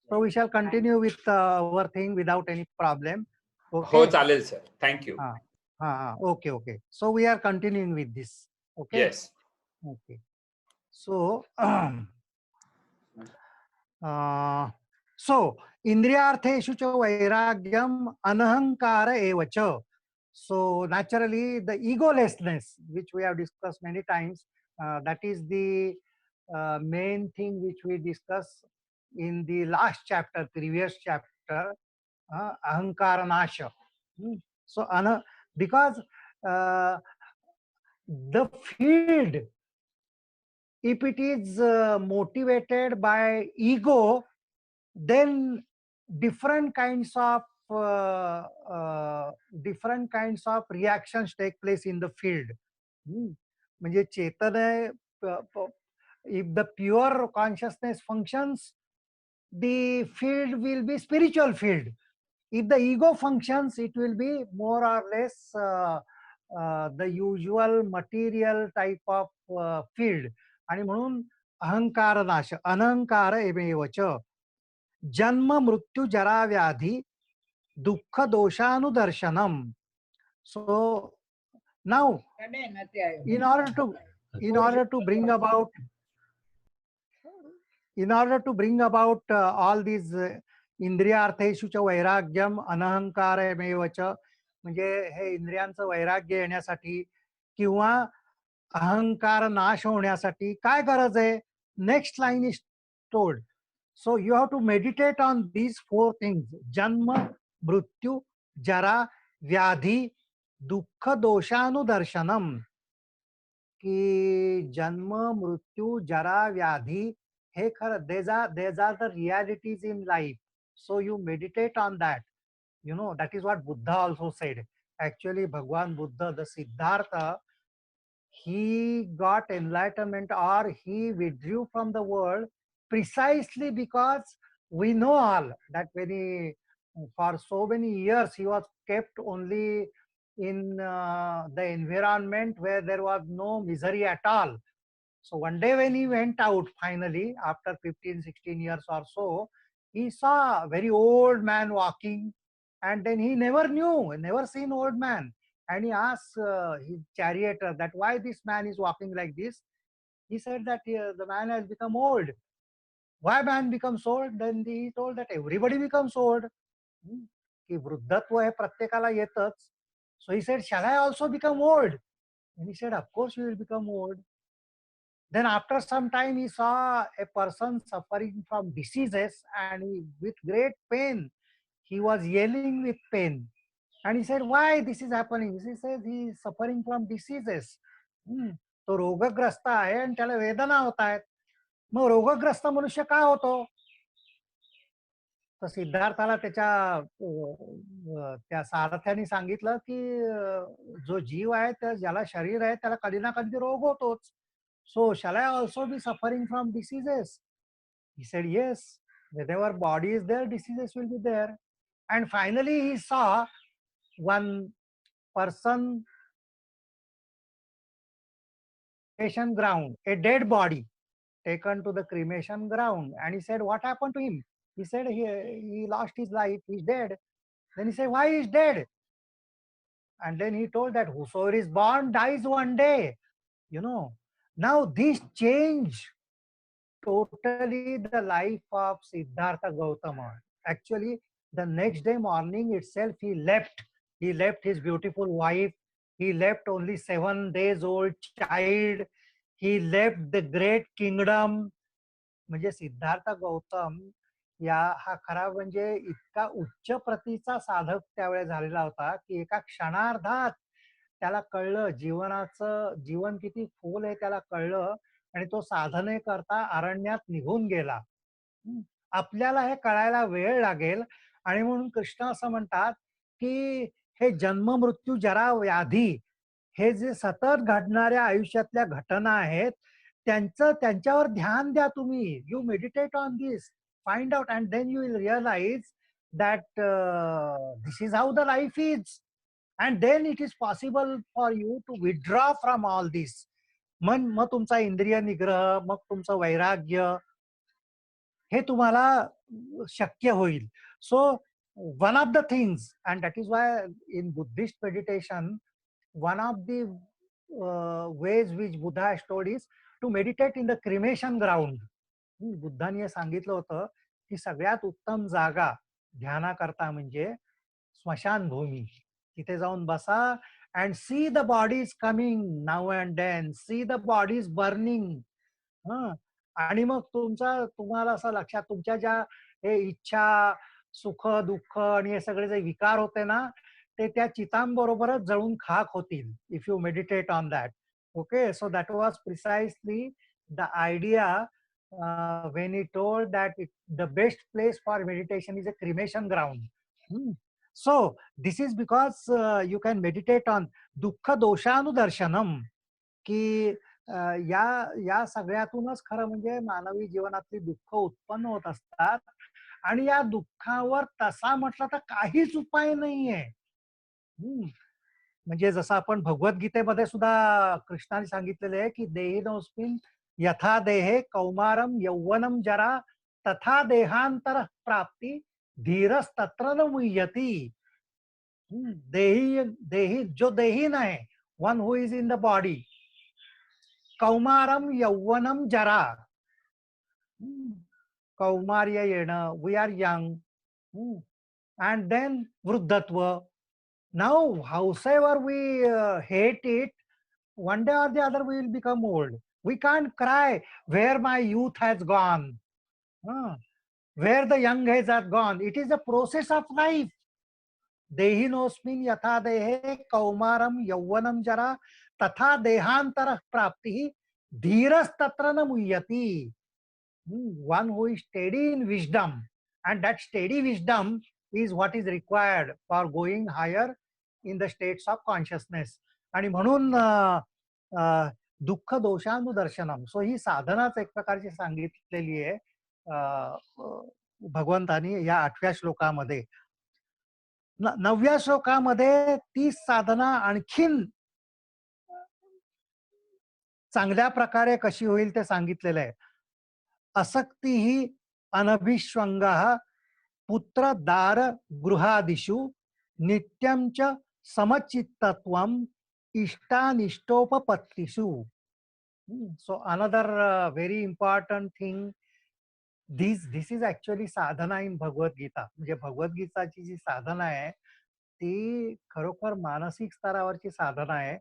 So we shall continue with our thing without any problem. Okay. हो, चालेल sir. Thank you. Okay. So we are continuing with this. Okay. Yes. Okay. So so indriyartheshu cha vairagyam anahankara eva cha. So naturally the egolessness, which we have discussed many times, that is the main thing which we discussed in the last chapter, previous chapter, ahankara nasha. So because the field, if it is motivated by ego, then different kinds of reactions take place in the field. म्हणजे Chetan, if the pure consciousness functions, the field will be spiritual field. If the ego functions, it will be more or less the usual material type of field. आणि म्हणून अहंकार नाश, अनहंकार एमेव च. जन्म मृत्यू जरा व्याधी दुःख दोषानुदर्शनम. So now in order to bring about all these इंद्रियार्थेषु च वैराग्यम अनहंकारमेव च, म्हणजे हे इंद्रियांचं वैराग्य येण्यासाठी किंवा अहंकार नाश होण्यासाठी काय गरज आहे? next line is told. So you have to meditate on these four things: Janma, Mrityu, Jara, Vyadhi, Dukkha Doshanudarshanam. की जन्म मृत्यू जरा व्याधी हे खरं these are the realities in life. So you meditate on that. You know, that is what Buddha also said. Actually, Bhagwan Buddha, the Siddhartha, he got enlightenment or he withdrew from the world precisely because we know all that when he, for so many years, he was kept only in the environment where there was no misery at all. So one day when he went out finally, after 15, 16 years or so, he saw a very old man walking, and then he never knew, never seen old man. And he asked his charioteer that why this man is walking like this. He said that the man has become old. Why man becomes old? Then he told that everybody becomes old. की वृद्धत्व हे प्रत्येकाला येतच. So he said, shall I also become old? And he said, of course you will become old. Then after some time, he saw a person suffering from diseases, and with great pain, he was yelling with pain. And he said, why this is happening? He says he is suffering from diseases. तो रोगग्रस्त आहे आणि त्याला वेदना होत आहेत. मग रोगग्रस्त मनुष्य काय होतो? तर सिद्धार्थाला त्या सारथ्याने सांगितलं की जो जीव आहे ज्याला शरीर आहे त्याला कधी ना कधी रोग होतोच. So shall I also be suffering from diseases? He said, yes. Wherever body is there, diseases will be there. And finally he saw one person, cremation ground, a dead body taken to the cremation ground. And he said, what happened to him? He said, he lost his life, he's dead. Then he said, why is dead? And then he told that whosoever is born dies one day. You know, now this change totally the life of Siddhartha Gautama. Actually, the next day morning itself, he left. He left his beautiful wife. He left only 7 days old child. He left the great kingdom. म्हणजे सिद्धार्थ गौतम हा खरा म्हणजे इतका उच्च प्रतीचा साधक त्यावेळेस झालेला होता की एका क्षणार्धात त्याला कळलं जीवन किती खोल आहे त्याला कळलं आणि तो साधने करता अरण्यात निघून गेला. आपल्याला हे कळायला वेळ लागेल आणि म्हणून कृष्ण असं म्हणतात की हे जन्म मृत्यू जरा व्याधी हे जे सतत घडणाऱ्या आयुष्यातल्या घटना आहेत त्यांच्यावर ध्यान द्या तुम्ही. You meditate on this, find out, and then you will realize that this is how the life is. And then it is possible for you to withdraw from all this. मग तुमचा इंद्रिय निग्रह, मग तुमचं वैराग्य हे तुम्हाला शक्य होईल. So one of the things, and that is why in Buddhist meditation one of the ways which Buddha has told is to meditate in the cremation ground. बुद्धाने सांगितलं होतं की सगळ्यात उत्तम जागा ध्यानाकरता म्हणजे स्मशानभूमी. तिथे जाऊन बसा and see the bodies coming now and then, see the bodies burning. आणि मग तुम्हाला असं लक्षात तुमच्या ज्या हे इच्छा, सुख, दुःख आणि हे सगळे जे विकार होते ना ते त्या चितांबरोबरच जळून खाक होतील if you meditate on that. Okay, so that was precisely the idea when he told that the best place for meditation is a cremation ground. So this is because you can meditate on dukkha doshanudarshanam, की या सगळ्यातूनच खरं म्हणजे मानवी जीवनातली दुःख उत्पन्न होत असतात आणि या दुःखावर तसा म्हटलं तर काहीच उपाय नाहीये. म्हणजे जसं आपण भगवद्गीतेमध्ये सुद्धा कृष्णाने सांगितलेले आहे की देहिनोस्मिन् यथा देहे कौमारम यौवनम जरा तथा देहांतर प्राप्ती धीरस्तत्र न मुह्यति. देही जो देहीन आहे, one who is in the body, कौमारम यौवनम जरा, कौमार्य येणं, we are young, and then वृद्धत्व. Now, howsoever we hate it, one day or the other we will become old. We can't cry where my youth has gone, where the young age has gone. It is a process of life. देहिनोस्मिन् यथा देहे कौमारम यौवनम जरा तथा देहांतर प्राप्ति धीरस्तत्र न मुह्यति. One who is steady in wisdom, and that steady wisdom is what is required for going higher in the states of consciousness. आणि म्हणून दुःख दोषानुदर्शनम, सो ही साधनाच एक प्रकारची सांगितलेली आहे भगवंतानी या 8व्या श्लोकामध्ये. 9व्या श्लोकामध्ये ती साधना आणखीन चांगल्या प्रकारे कशी होईल ते सांगितलेलं आहे. असक्ती ही अनभिष्वंगः पुत्र दार गृहादिषु नित्यं च समचित्तत्वम इष्टानिष्टोपपत्तिषु. So another very important thing, this is actually sadhana in Bhagavad Gita. म्हणजे भगवद्गीताची जी साधना आहे ती खरोखर मानसिक स्तरावरची साधना आहे.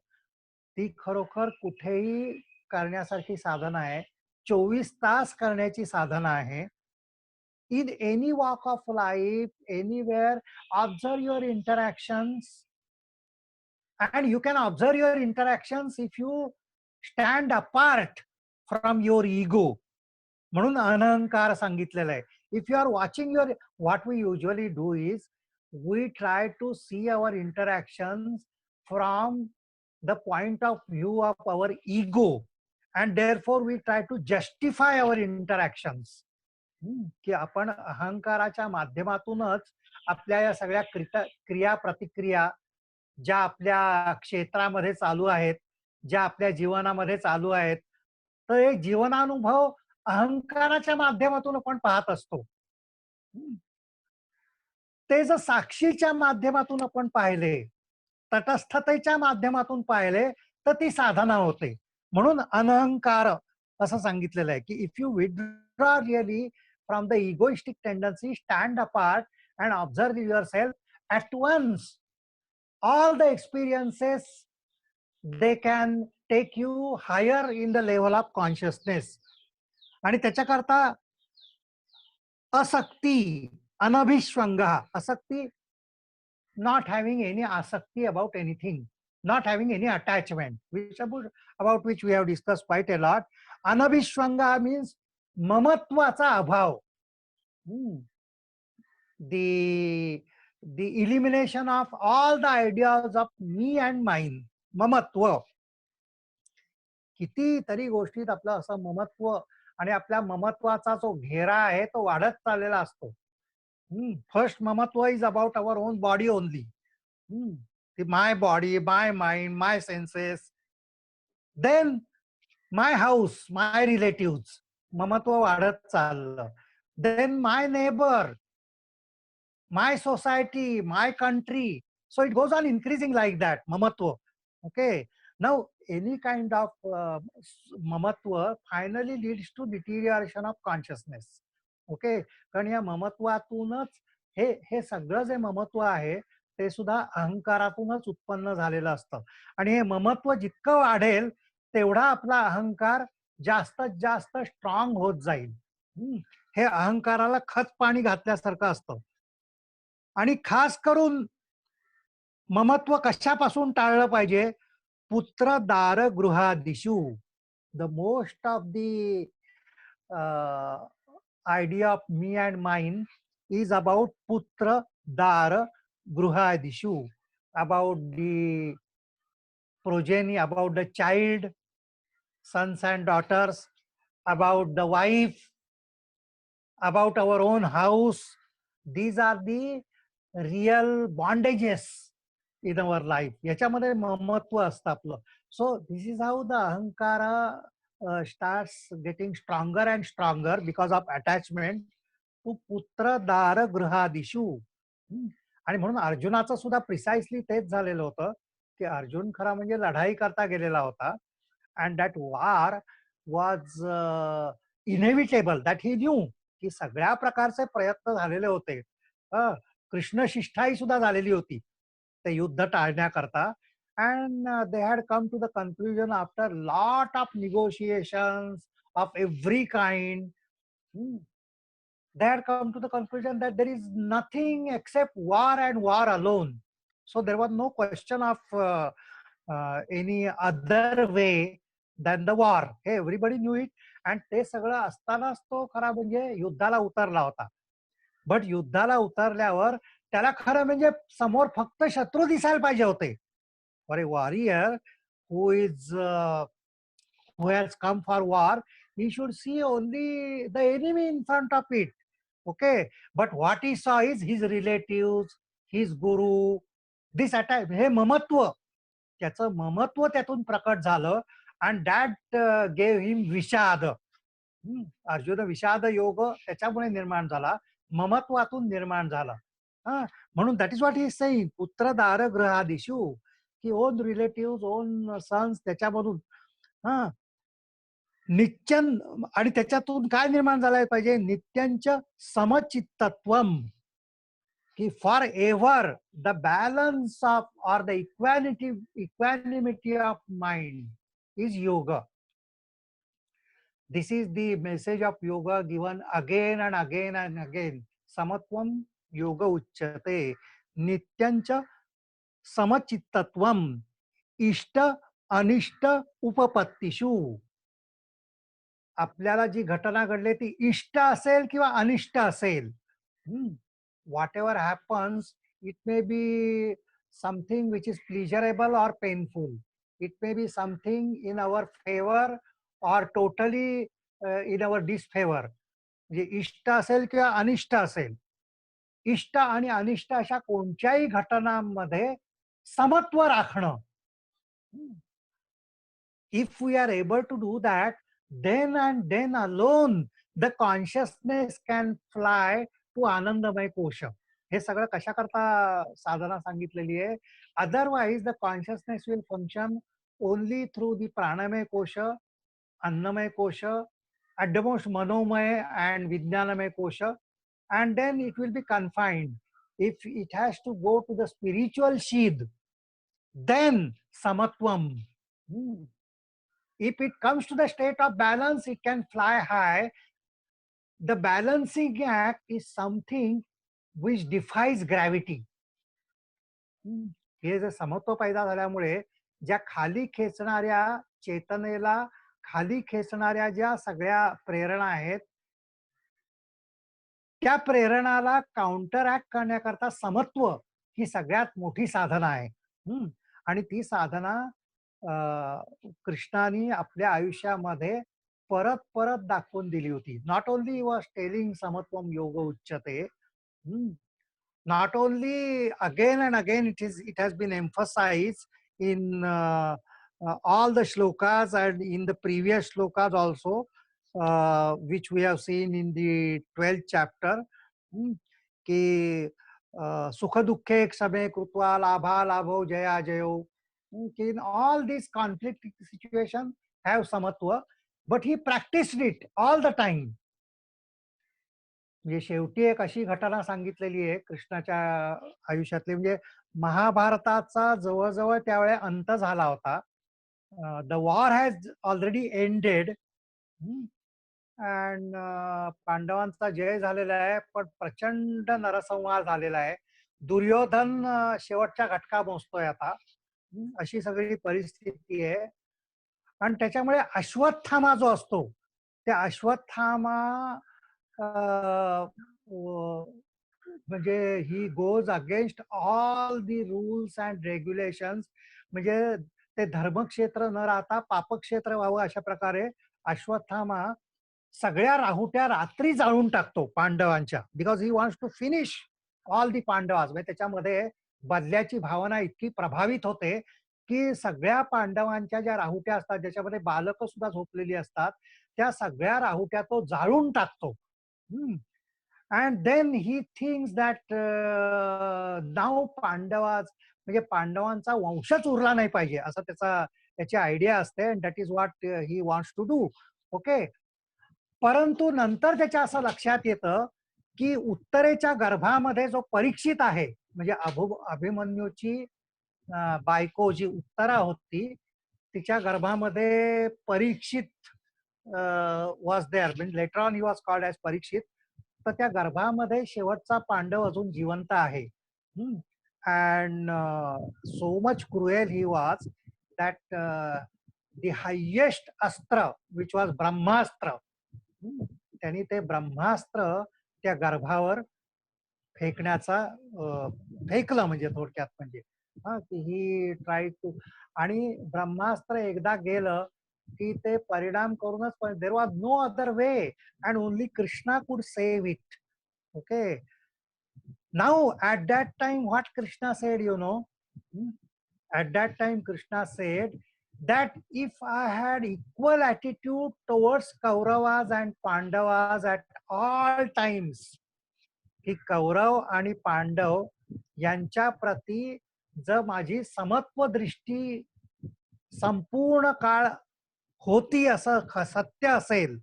ती खरोखर कुठेही करण्यासारखी साधना आहे. 24 तास करण्याची साधना आहे. In any walk of life, anywhere, observe your interactions, and you can observe your interactions if you stand apart from your ego. म्हणून अनहंकार सांगितलेला आहे. If you are watching your, what we usually do is we try to see our interactions from the point of view of our ego, and therefore we try to justify our interactions. की आपण अहंकाराच्या माध्यमातूनच आपल्या या सगळ्या क्रिया प्रतिक्रिया ज्या आपल्या क्षेत्रामध्ये चालू आहेत, ज्या आपल्या जीवनामध्ये चालू आहेत, तर हे जीवनानुभव अहंकाराच्या माध्यमातून आपण पाहत असतो. ते जर साक्षीच्या माध्यमातून आपण पाहिले, तटस्थतेच्या माध्यमातून पाहिले, तर ती साधना होते. म्हणून अनहंकार असं सांगितलेलं आहे की if you withdraw really from the egoistic tendency, stand apart and observe yourself, at once all the experiences, they can take you higher in the level of consciousness. आणि त्याच्याकरता असक्ती अनभिष्वंगः, असक्ती not having any asakti about anything, not having any attachment, about which we have discussed quite a lot. Anabhishwanga means ममत्वाचा अभाव. The elimination of all the ideas of me and mine. ममत्व. कितीतरी गोष्टीत आपलं असं ममत्व आणि आपल्या ममत्वाचा जो घेरा आहे तो वाढत चाललेला असतो. First mamatva is about our own body only. My body, my mind, my senses, then my house, my relative. ममत्व वाढत चाललं. Then my neighbour, my society, my country. So it goes on increasing like that mamatva. Okay, now any kind of mamatva finally leads to deterioration of consciousness. Okay, कारण या ममत्वातूनच हे सगळं जे ममत्व आहे ते सुद्धा अहंकारातूनच उत्पन्न झालेलं असतं. आणि हे ममत्व जितकं वाढेल तेवढा आपला अहंकार जास्तीत जास्त स्ट्रॉंग होत जाईल. हे अहंकाराला खत पाणी घातल्यासारखं असतं. आणि खास करून ममत्व कशापासून टाळलं पाहिजे? पुत्र दार गृहादिषु. The most of the idea of me and mine is about putra dar gruhadishu, about the progeny, about the child, sons and daughters, about the wife, about our own house. These are the real bondages in our life. याच्यामध्ये ममत्व असतं आपलं. So this is how the ahankara starts getting stronger and stronger because of attachment to putra dara grihadishu. आणि म्हणून अर्जुनाचं सुद्धा precisely तेच झालेलं होतं की अर्जुन खरा म्हणजे लढाई करता गेलेला होता. and that war was inevitable, that he knew की सगळ्या प्रकारचे प्रयत्न झालेले होते. कृष्ण शिष्टाई सुद्धा झालेली होती ते युद्ध टाळण्याकरता. and they had come to the conclusion after lot of negotiations of every kind. hmm, they had come to the conclusion that there is nothing except war and war alone. So there was no question of any other way than the war. Hey, everybody knew it. And ते सगळं असतानाच तो खरा म्हणजे युद्धाला उतरला होता. But युद्धाला उतरल्यावर त्याला खरं म्हणजे समोर फक्त शत्रू दिसायला पाहिजे होते. For a warrior who is who has come for war, he should see only the enemy in front of it. Okay, but what he saw is his relatives, his guru, this attack. हे ममत्व, त्याचं ममत्व त्यातून प्रकट झालं and that gave him विषाद. अर्जुन विषाद योग त्याच्यामुळे निर्माण झाला, ममत्वातून निर्माण झाला. हा, म्हणून that is what he is saying, पुत्र दार ग्रहादिषु, की ओन रिलेटिव्ह ओन सन्स त्याच्यामधून हा नित्यन, आणि त्याच्यातून काय निर्माण झालं पाहिजे, नित्यांच समचित्तत्वम, की forever the balance of or the equanimity of mind is yoga. This is the message of yoga given again and again and again. Samatvam yoga uchyate, nityancha samachittatvam, ishta anishta upapattishu. आपल्याला जी घटना घडली ती इष्ट असेल किंवा अनिष्ट असेल, whatever happens, it may be something which is pleasurable और painful, it may be something in our favour और टोटली इन अवर डिसफेवर. म्हणजे इष्ट असेल किंवा अनिष्ट असेल, इष्ट आणि अनिष्ट अशा कोणत्याही घटनांमध्ये समत्व राखणं. If we are able to do that, then and then alone the consciousness can fly to आनंदमय कोश. हे सगळं कशा करता साधना सांगितलेली आहे. Otherwise the consciousness will function only through the pranamaya kosha, annamaya कोश, at the most manomay and vijnanamay kosha, and then it will be confined. If it has to go to the spiritual sheath, then samatvam. If it comes to the state of balance, it can fly high. The balancing act is something which defies gravity. हे जे समत्व पैदा झाल्यामुळे ज्या खाली खेचणाऱ्या चेतनेला, खाली खेचणाऱ्या ज्या सगळ्या प्रेरणा आहेत, त्या प्रेरणाला काउंटर ऍक्ट करण्याकरता समत्व ही सगळ्यात मोठी साधना आहे. आणि ती साधना कृष्णाने आपल्या आयुष्यामध्ये परत परत दाखवून दिली होती. नॉट ओनली वॉज टेलिंग समत्वम योग उच्यते, not only again and again it has been emphasized in all the shlokas and in the previous shlokas also, which we have seen in the 12th chapter, ki sukha dukkhe ksame krutva labha labho jaya jayo. In all these conflict situations have samatva, but he practiced it all the time. म्हणजे शेवटी एक अशी घटना सांगितलेली आहे कृष्णाच्या आयुष्यातली, म्हणजे महाभारताचा जवळजवळ त्यावेळेस अंत झाला होता. The war has already ended and पांडवांचा जय झालेला आहे, पण प्रचंड नरसंहार झालेला आहे. दुर्योधन शेवटच्या घटका मोजतोय आता, अशी सगळी परिस्थिती आहे. आणि त्याच्यामुळे अश्वत्थामा जो असतो, त्या अश्वत्थामा म्हणजे he goes against all the rules and regulations. म्हणजे ते धर्मक्षेत्र न राहता पापक्षेत्र व्हावं अशा प्रकारे अश्वत्थामा सगळ्या राहुट्या रात्री जाळून टाकतो पांडवांच्या, because he wants to finish all the पांडवास. म्हणजे त्याच्यामध्ये बदल्याची भावना इतकी प्रभावित होते की सगळ्या पांडवांच्या ज्या राहुट्या असतात, ज्याच्यामध्ये बालक सुद्धा झोपलेली असतात, त्या सगळ्या राहुट्या तो जाळून टाकतो. And then he thinks that now Pandavas म्हणजे पांडवांचा वंशच उरला नाही पाहिजे असं त्याची आयडिया असते. and that is what he wants to do. Okay, परंतु नंतर त्याच्या असं लक्षात येतं की उत्तरेच्या गर्भामध्ये जो परीक्षित आहे, म्हणजे अभिमन्यूची बायको जी उत्तरा होती तिच्या गर्भामध्ये परीक्षित वॉज देअर, म्हणजे later on he was called as Parikshit. तर त्या गर्भामध्ये शेवटचा पांडव अजून जिवंत आहे. And so much cruel he was that the highest astra which was Brahmastra, त्यांनी ते ब्रह्मास्त्र त्या गर्भावर फेकण्याचा फेकलं, म्हणजे थोडक्यात म्हणजे की ही ट्राय टू. आणि ब्रह्मास्त्र एकदा गेलं की ते परिणाम करूनच, there was no other way and only Krishna could save it. Okay, now at that time what Krishna said, you know, at that time Krishna said that if I had equal attitude towards Kauravas and Pandavas at all times, की कौरव आणि पांडव यांच्या प्रती जर माझी समत्व दृष्टी संपूर्ण काळ होती असं सत्य असेल,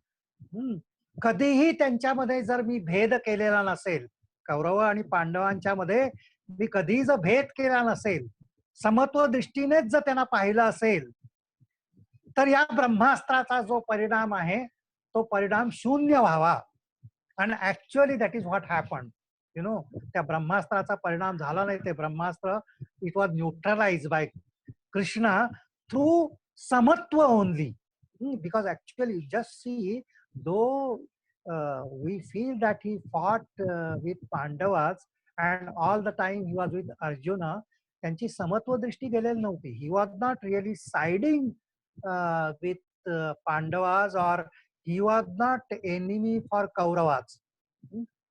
कधीही त्यांच्यामध्ये जर मी भेद केलेला नसेल, कौरव आणि पांडवांच्या मध्ये मी कधीही जर भेद केला नसेल, समत्व दृष्टीनेच जर त्यांना पाहिलं असेल, तर या ब्रह्मास्त्राचा जो परिणाम आहे तो परिणाम शून्य व्हावा. आणि actually that is what happen, you know. त्या ब्रह्मास्त्राचा परिणाम झाला नाही. ते Brahmastra it was neutralize by Krishna through samatva only, because actually just see, though we feel that he fought with Pandavas and all the time he was with Arjuna, त्यांची समत्व दृष्टी गेलेली नव्हती. He was not really siding with पांडवाज और he was not enemy for कौरवाज.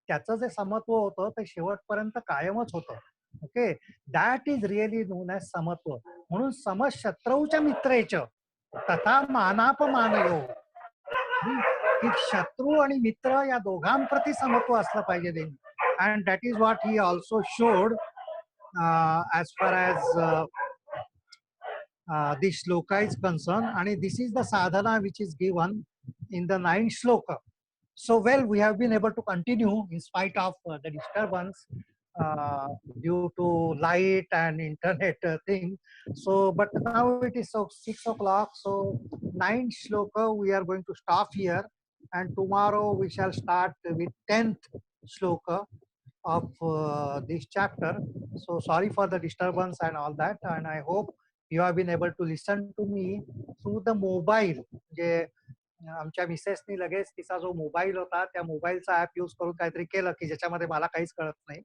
त्याचं जे समत्व होतं ते शेवटपर्यंत कायमच होतं. Okay, that is really known as samatva. म्हणून समशत्रूच्या मित्रेच तथा मानापमानयो, की शत्रू आणि मित्र या दोघांप्रती समत्व असलं पाहिजे. And that is what he also showed as far as this shloka is concerned. And this is the sadhana which is given in the 9th shloka. So well, we have been able to continue in spite of the disturbance due to light and internet thing. So but now it is 6 o'clock, so 9th shloka we are going to stop here, and tomorrow we shall start with 10th shloka of this chapter. So sorry for the disturbance and all that, and I hope you have been able to listen to me through the mobile. जे आमच्या मिसेसनी लगेच तिचा जो mobile होता त्या मोबाईलचा app use करून काहीतरी केलं की ज्याच्यामध्ये मला काहीच कळत नाही.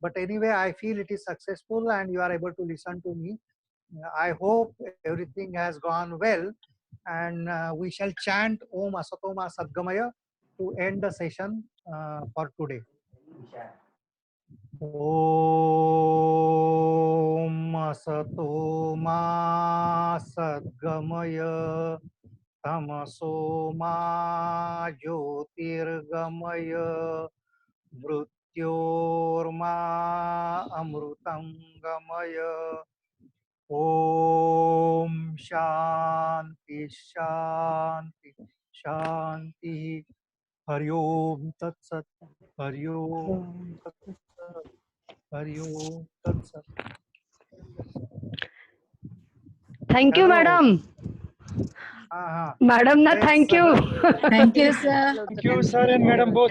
But anyway I feel it is successful and you are able to listen to me. I hope everything has gone well, and we shall chant Om असतो मा sadgamaya to end the session for today. ओम असतो मा सद्गमय तमसो मा ज्योतिर्गमय मृत्योर्मा अमृतंगमय. ओम शांति शांति शांति. हरि ओम तत्सत. हरि ओम तत्सत. हरि ओम तत्सत. Thank you madam. हाँ हाँ मॅडम ना Yes, thank you. Thank you, sir. Thank you, sir and madam both.